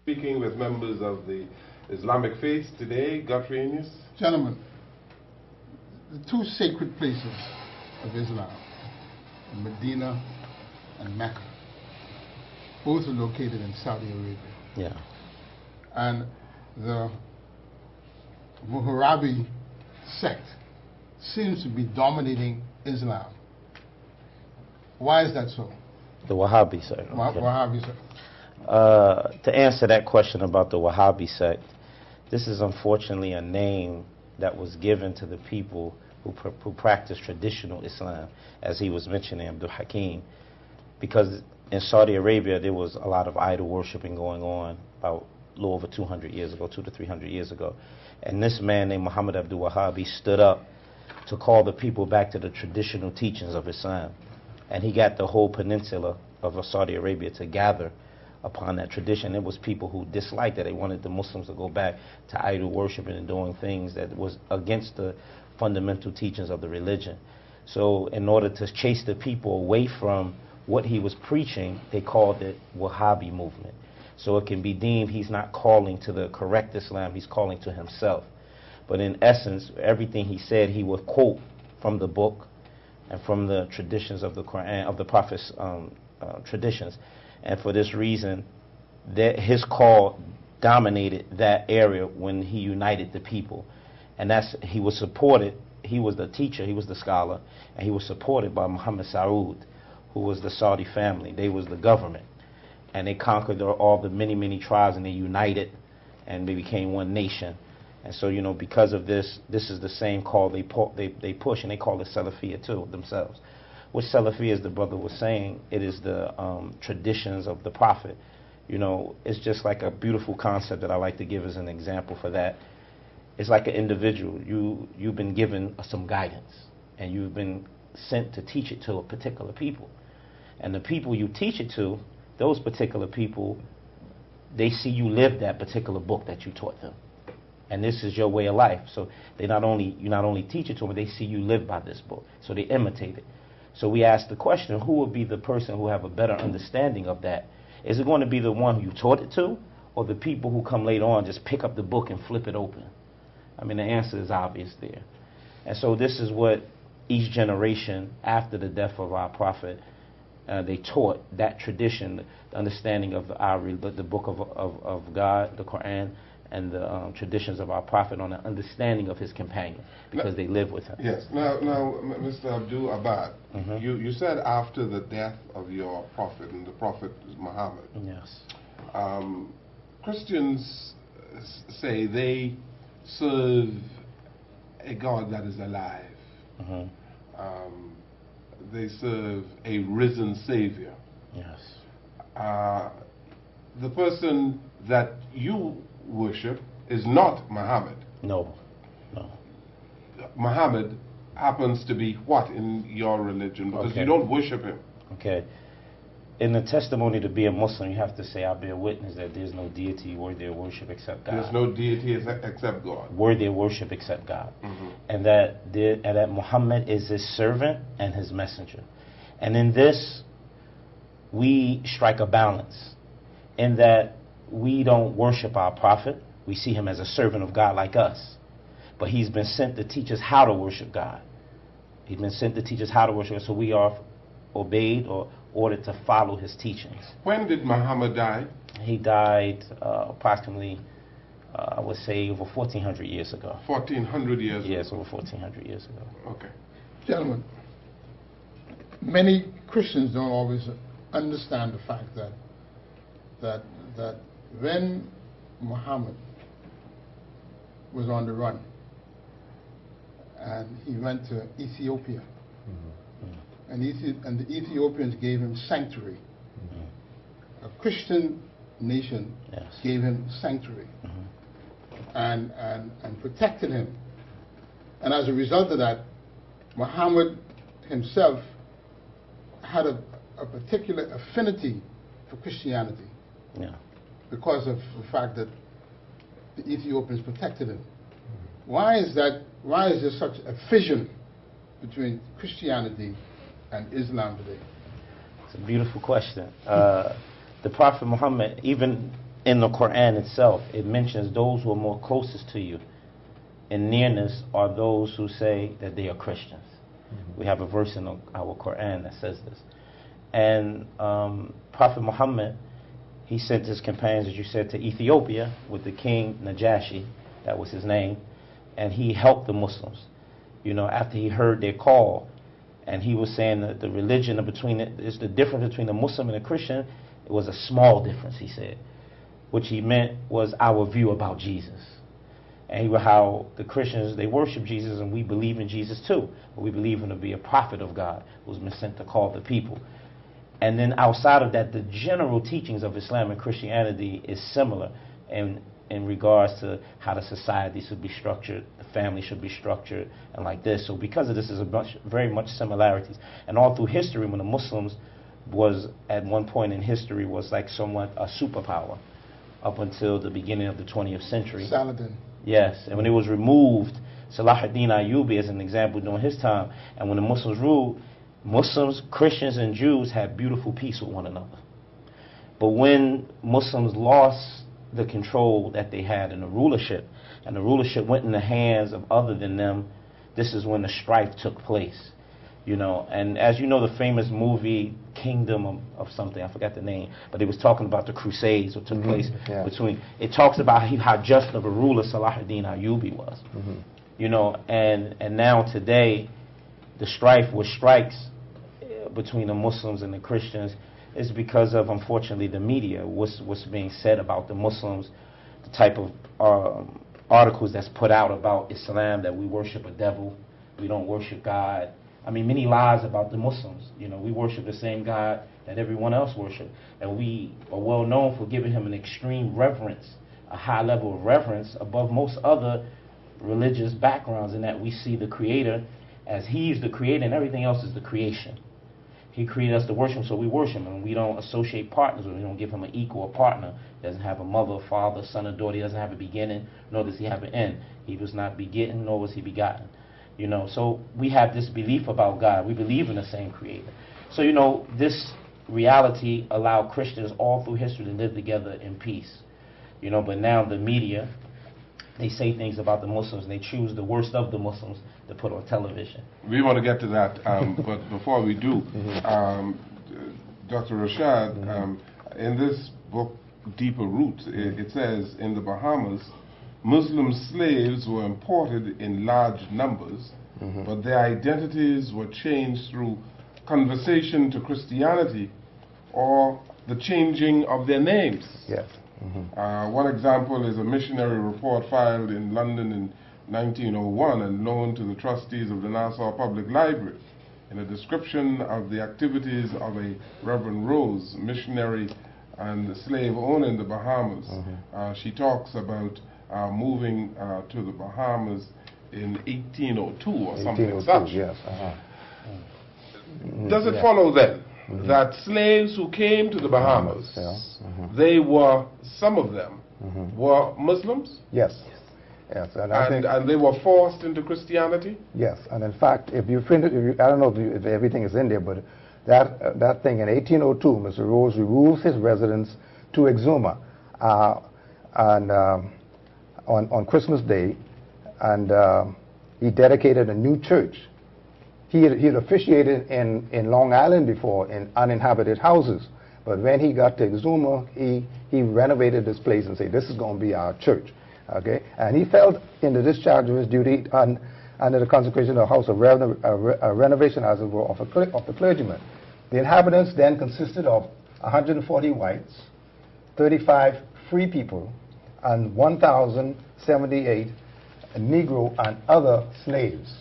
speaking with members of the Islamic faith today. Guthranius. Gentlemen, the two sacred places of Islam, Medina and Mecca, both are located in Saudi Arabia. Yeah. And the Wahhabi sect seems to be dominating Islam. Why is that so? The Wahhabi sect. Okay. Wahhabi sect. To answer that question about the Wahhabi sect, this is unfortunately a name that was given to the people who practice traditional Islam, as he was mentioning, Abdul Hakim, because in Saudi Arabia there was a lot of idol worshiping going on about a little over 200 years ago, 200 to 300 years ago. And this man named Muhammad Abdul Wahhab, he stood up to call the people back to the traditional teachings of Islam. And he got the whole peninsula of Saudi Arabia to gather upon that tradition. It was people who disliked it. They wanted the Muslims to go back to idol worshiping and doing things that was against the fundamental teachings of the religion. So in order to chase the people away from what he was preaching, they called it Wahhabi movement. So it can be deemed he's not calling to the correct Islam, he's calling to himself. But in essence, everything he said, he would quote from the book and from the traditions of the Quran, of the Prophet's traditions. And for this reason, that his call dominated that area when he united the people. And he was supported, he was the teacher, he was the scholar, and he was supported by Muhammad Saud, who was the Saudi family. They was the government. And they conquered all the many, many tribes, and they united, and they became one nation. And so, you know, because of this, this is the same call they push, and they call it Salafiyya too, themselves. Which Salafiyya, as the brother was saying, it is the traditions of the Prophet. You know, it's just like a beautiful concept that I like to give as an example for that. It's like an individual. You've been given some guidance, and you've been sent to teach it to a particular people. And the people you teach it to, those particular people, they see you live that particular book that you taught them. And this is your way of life. So you not only teach it to them, but they see you live by this book. So they imitate it. So we ask the question, who would be the person who have a better understanding of that? Is it going to be the one who you taught it to, or the people who come later on just pick up the book and flip it open? I mean, the answer is obvious there. And so this is what each generation after the death of our Prophet, they taught that tradition, the understanding of the book of God, the Quran, and the traditions of our Prophet on the understanding of his companion, because they live with him. Yes. Now, Mr. Abdul Abad, you said after the death of your Prophet, and the Prophet is Muhammad. Yes. Christians say they serve a God that is alive. They serve a risen Savior. Yes. The person that you worship is not Muhammad. No. Muhammad happens to be what in your religion? Because Okay. you don't worship him. Okay. In the testimony to be a Muslim, you have to say, I bear witness that there's no deity worthy of worship except God. There's no deity except God. Worthy of worship except God. And that Muhammad is his servant and his messenger. And in this, we strike a balance in that we don't worship our Prophet. We see him as a servant of God like us. But he's been sent to teach us how to worship God. He's been sent to teach us how to worship, so we are obeyed or ordered to follow his teachings. When did Muhammad die? He died approximately, I would say, over 1,400 years ago. 1,400 years ago? Yes, over 1,400 years ago. Okay. Gentlemen, many Christians don't always understand the fact that when Muhammad was on the run and he went to Ethiopia, and the Ethiopians gave him sanctuary. A Christian nation gave him sanctuary and protected him. And as a result of that, Muhammad himself had a particular affinity for Christianity because of the fact that the Ethiopians protected him. Why is there such a fission between Christianity and Islam today? It's a beautiful question. The Prophet Muhammad, even in the Quran itself, it mentions those who are more closest to you in nearness are those who say that they are Christians. We have a verse in our Quran that says this. And Prophet Muhammad, he sent his companions, as you said, to Ethiopia with the king Najashi, that was his name, and he helped the Muslims. You know, after he heard their call, and he was saying that the religion between it is the difference between a Muslim and a Christian. It was a small difference, he said. Which he meant was our view about Jesus. And how the Christians, they worship Jesus, and we believe in Jesus too. But we believe him to be a prophet of God who's been sent to call the people. And then outside of that, the general teachings of Islam and Christianity is similar in regards to how the society should be structured, the family should be structured, and like this. So because of this, there's very much similarities. And all through history, when the Muslims was, at one point in history, was like somewhat a superpower up until the beginning of the 20th century. Saladin. Yes, and when it was removed, Salah ad-Din Ayyubi as an example during his time, and when the Muslims ruled, Muslims, Christians, and Jews had beautiful peace with one another. But when Muslims lost the control that they had in the rulership, and the rulership went in the hands of other than them, this is when the strife took place. You know, and as you know, the famous movie Kingdom of something, I forgot the name, but it was talking about the Crusades that took place between. It talks about how just of a ruler Salah ad-Din Ayyubi was. You know, and now today, the strife which strikes between the Muslims and the Christians is because of, unfortunately, the media. What's being said about the Muslims, the type of articles that's put out about Islam, that we worship a devil, we don't worship God. I mean, many lies about the Muslims. You know, we worship the same God that everyone else worships. And we are well known for giving him an extreme reverence, a high level of reverence above most other religious backgrounds, in that we see the Creator as he's the creator and everything else is the creation. He created us to worship him, so we worship him. And we don't associate partners with him. We don't give him an equal partner. He doesn't have a mother, father, son, or daughter. He doesn't have a beginning, nor does he have an end. He was not begetting, nor was he begotten. You know, so we have this belief about God. We believe in the same creator. So, you know, this reality allowed Christians all through history to live together in peace. You know, but now the media, they say things about the Muslims, and they choose the worst of the Muslims to put on television. We want to get to that, but before we do, Dr. Rashad, in this book, Deeper Roots, it says in the Bahamas, Muslim slaves were imported in large numbers, but their identities were changed through conversion to Christianity or the changing of their names. Yes. One example is a missionary report filed in London in 1901 and known to the trustees of the Nassau Public Library. In a description of the activities of a Reverend Rose, missionary and slave owner in the Bahamas, she talks about moving to the Bahamas in 1802 or something such. Yes. Does it follow then that slaves who came to the Bahamas, they were, some of them, were Muslims? Yes. Yes, and they were forced into Christianity? Yes, and in fact, if you print it, I don't know if everything is in there, but that thing in 1802, Mr. Rose removes his residence to Exuma on Christmas Day, and he dedicated a new church. He had officiated in Long Island before in uninhabited houses, but when he got to Exuma, he renovated this place and said, "This is going to be our church." Okay, and he felt in the discharge of his duty under the consecration of the house of renovation, as it were, of the clergyman. The inhabitants then consisted of 140 whites, 35 free people, and 1,078 Negro and other slaves.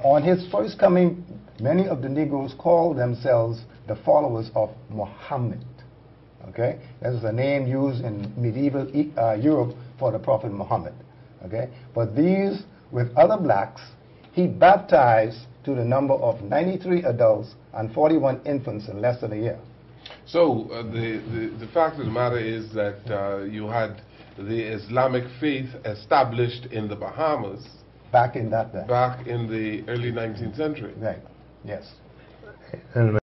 On his first coming, many of the Negroes called themselves the followers of Muhammad. Okay, that is a name used in medieval Europe for the Prophet Muhammad. Okay, but these, with other blacks, he baptized to the number of 93 adults and 41 infants in less than a year. So the fact of the matter is that you had the Islamic faith established in the Bahamas back in that day. Back in the early 19th century. Right. Yes.